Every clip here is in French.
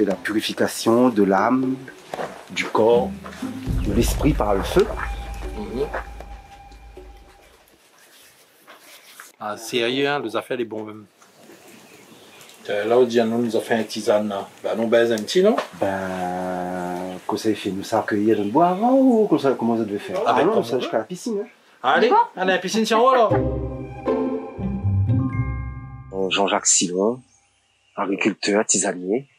la purification de l'âme, du corps, de l'esprit par le feu. Ah, sérieux, hein, les affaires, les bons même. Là, Diano nous a fait un tisane. Ben, nous baise un petit, non? Ben, qu'on ça fait nous ça accueillir dans le bois avant ou comment ça devait faire? Ah non, ça jusqu'à la piscine. Hein. Allez, à la piscine, c'est en haut là. Jean-Jacques Silon, agriculteur, tisanier,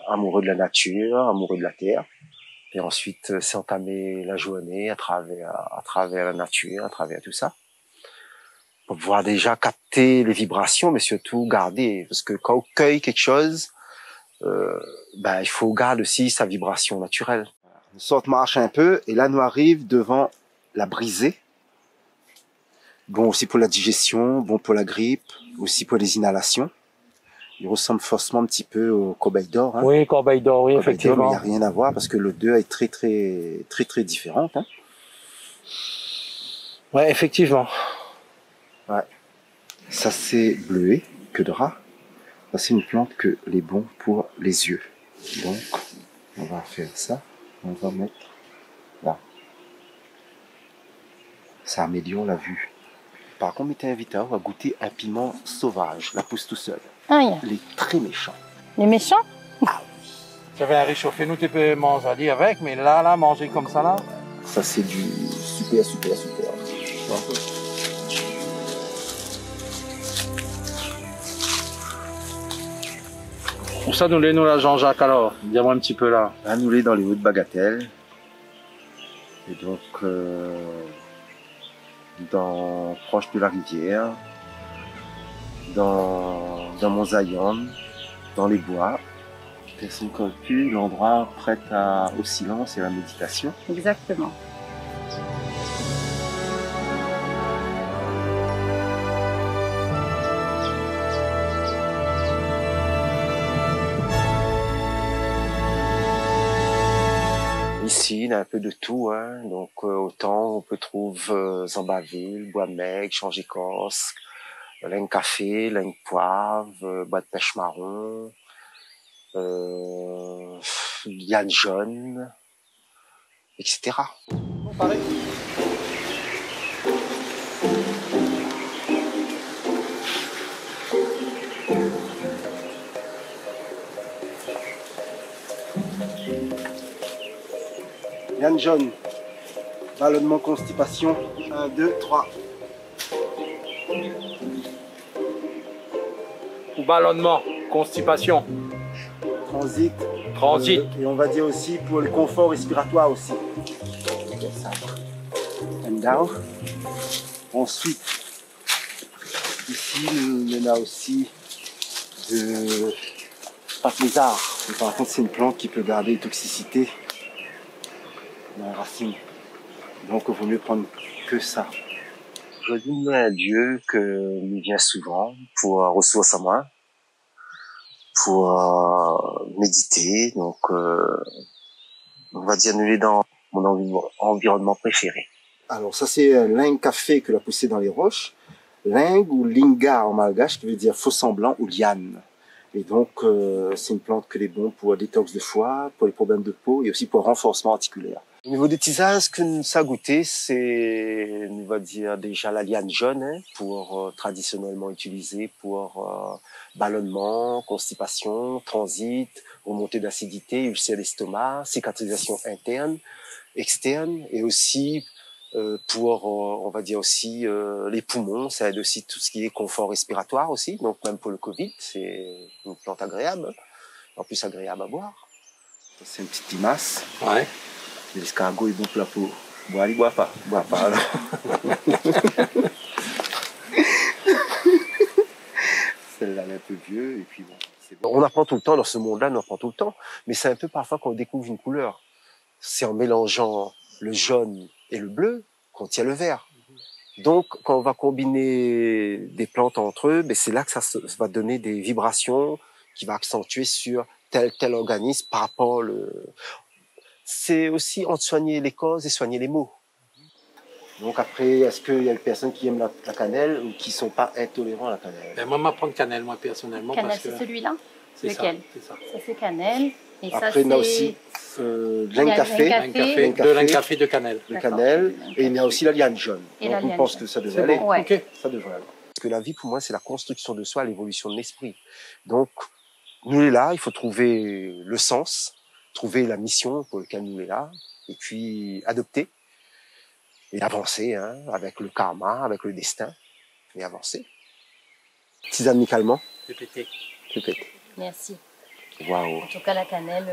amoureux de la nature, amoureux de la terre. Et ensuite, c'est entamer la journée à travers la nature, à travers tout ça. Pour pouvoir déjà capter les vibrations, mais surtout garder. Parce que quand on cueille quelque chose, ben, il faut garder aussi sa vibration naturelle. Nous sortons marche un peu, et là, nous arrive devant la brisée. Bon aussi pour la digestion, bon pour la grippe, aussi pour les inhalations. Il ressemble forcément un petit peu au corbeille d'or. Hein. Oui, corbeille d'or, oui, effectivement. Mais il n'y a rien à voir parce que l'odeur est très différente. Hein. Ouais, effectivement. Ouais. Ça c'est bleuet, queue de rat. Ça c'est une plante que les bons pour les yeux. Donc on va faire ça. On va mettre là. Ça améliore la vue. Par contre, t'es invité à goûter un piment sauvage, la pousse tout seul. Ah, yeah. Il est très méchant. Les méchants? Ça va réchauffer, nous tu peux manger avec, mais là, manger comme ça là. Ça c'est du super. Pour ça, nous les la Jean-Jacques alors. Dis-moi un petit peu là. Là, nous les dans les Hauts de Bagatelle. Et donc, proche de la rivière, dans Montzaïon, dans les bois. Personne plus, l'endroit prêt au silence et à la méditation. Exactement. Ici, il y a un peu de tout, hein. Donc autant on peut trouver Zambaville, Bois-Mec, Change-Écorce, Laine Café, Laine Poivre, Bois de Pêche Marron, Liane Jaune, etc. Bon, pareil. Liane jaune, ballonnement, constipation, 1, 2, 3. Ballonnement, constipation. Transit. Transit. Et on va dire aussi pour le confort respiratoire aussi. And down. Ensuite, ici, il y en a aussi de paplézard. Par contre, c'est une plante qui peut garder une toxicité dans la racine. Donc, il vaut mieux prendre que ça. Je dis à Dieu qu'il vient souvent pour ressources à moi, pour méditer. Donc, on va dire, nous les dans mon environnement préféré. Alors, ça, c'est Laine Café que l'a poussé dans les roches. Lingue ou linga en malgache, qui veut dire faux semblant ou liane. Et donc, c'est une plante que les bons pour détox de foie, pour les problèmes de peau et aussi pour renforcement articulaire. Au niveau des tisanes, ce que nous a goûté, c'est, on va dire, déjà la liane jaune, hein, pour traditionnellement utilisée pour ballonnement, constipation, transit, remontée d'acidité, ulcère d'estomac, cicatrisation interne, externe, et aussi pour, on va dire aussi, les poumons. Ça aide aussi tout ce qui est confort respiratoire aussi. Donc même pour le Covid, c'est une plante agréable, en plus agréable à boire. C'est une petite limace. Ouais. L'escargot est bon pour la peau. Bois, il boit pas. Bois pas alors. Celle-là elle est un peu vieux et puis bon. Bon. On apprend tout le temps dans ce monde-là, on apprend tout le temps. Mais c'est un peu parfois qu'on découvre une couleur. C'est en mélangeant le jaune et le bleu qu'on tient le vert. Donc, quand on va combiner des plantes entre eux, ben c'est là que ça va donner des vibrations qui va accentuer sur tel organisme par rapport C'est aussi entre soigner les causes et soigner les maux. Donc après, est-ce qu'il y a des personnes qui aiment la cannelle ou qui ne sont pas intolérants à la cannelle? Ben moi, je prends cannelle, moi, personnellement. Cannelle, parce que c'est celui-là? Lequel? Ça c'est cannelle. Et après, ça, il y a aussi l'Ain café. De l'Ain café de cannelle. De cannelle. Et il y a aussi la liane jaune. Donc, on pense que ça devrait aller. Ouais. Okay. Ça devrait aller. Parce que la vie, pour moi, c'est la construction de soi, l'évolution de l'esprit. Donc, nous est là, il faut trouver le sens, trouver la mission pour laquelle nous est là, et puis adopter et avancer, hein, avec le karma, avec le destin, et avancer. Tisane amicalement. Répétez. Répétez. Merci. Waouh. En tout cas, la cannelle.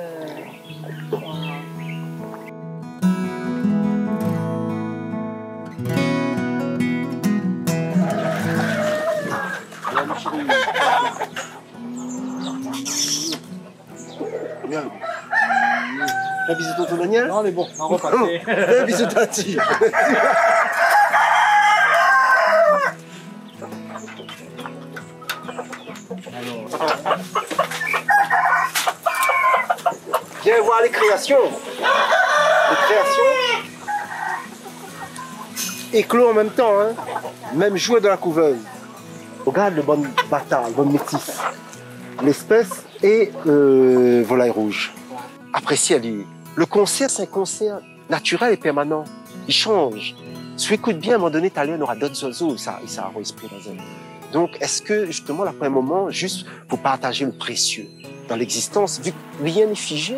Bien. Un bisou tonton Daniel? Non, on est bon, on va repasser. Un bisou tati. Viens voir les créations. Les créations. Éclos en même temps, hein. Même jouer de la couveuse. Regarde le bon bâtard, le bon métis. L'espèce et volaille rouge. Appréciez-le. Le concert, c'est un concert naturel et permanent. Il change. Si tu écoutes bien, à un moment donné, tu aura d'autres oiseaux, ça aura esprit dans un. Donc, est-ce que, justement, là, pour un moment, juste pour partager le précieux dans l'existence, vu que rien n'est figé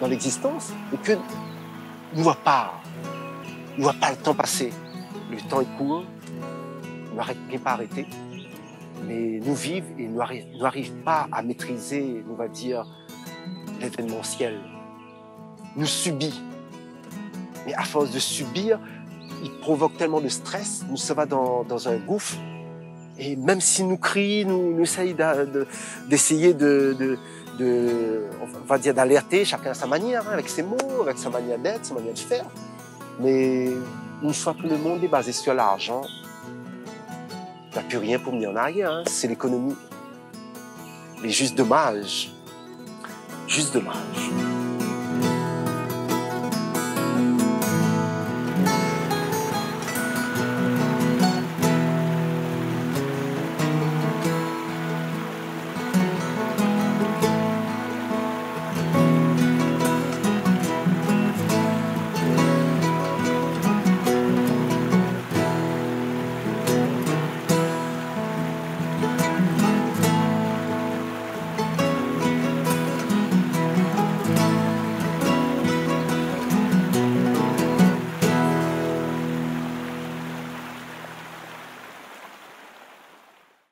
dans l'existence, et que ne voit pas le temps passer. Le temps est court, il ne pas arrêter, mais nous vivons et nous n'arrivons pas à maîtriser, on va dire, l'événementiel. Nous subit. Mais à force de subir, il provoque tellement de stress, nous sommes dans un gouffre. Et même si nous crient, nous essayons d'essayer on va dire, d'alerter chacun à sa manière, hein, avec ses mots, avec sa manière d'être, sa manière de faire. Mais une fois que le monde est basé sur l'argent, il n'y a plus rien pour venir en arrière, hein, c'est l'économie. Mais juste dommage. Juste dommage.